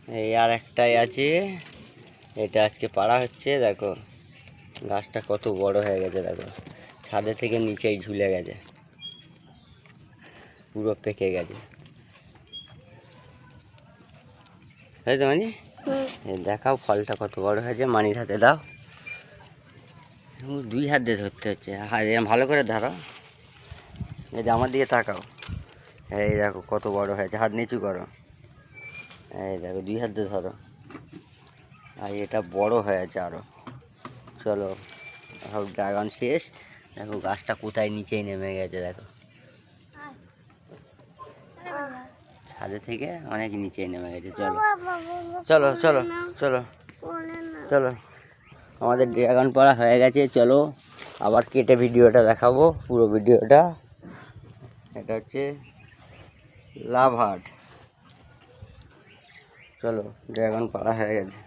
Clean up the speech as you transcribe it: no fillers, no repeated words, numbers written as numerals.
এই আর একটাই আছে, এটা আজকে পাড়া হচ্ছে। দেখো গাছটা কত বড় হয়ে গেছে, দেখো ছাদে থেকে নিচেই ঝুলে গেছে, পুরো পেকে গেছে, তাই তো মানি? দেখাও ফলটা কত বড় হয়েছে, মানির হাতে দাও। দুই হাত দিয়ে ধরতে হচ্ছে, এরকম ভালো করে ধরো। এই যে আমার দিকে তাকাও, এই দেখো কত বড় হয়েছে, হাত নিচু করো। এই দেখো দুই হাত দিয়ে ধরো, আর এটা বড় হয়েছে আরও। চলো সব ড্রাগন শেষ, দেখো গাছটা কোথায় নিচেই নেমে গেছে, দেখো ছাদে থেকে অনেক নিচেই নেমে গেছে। চলো চলো চলো চলো চলো, আমাদের ড্রাগন পাড়া হয়ে গেছে। চলো আবার কেটে ভিডিওটা দেখাবো, পুরো ভিডিওটা। এটা হচ্ছে লাভ হার্ট। চলো ড্রাগন পাড়া হয়ে গেছে।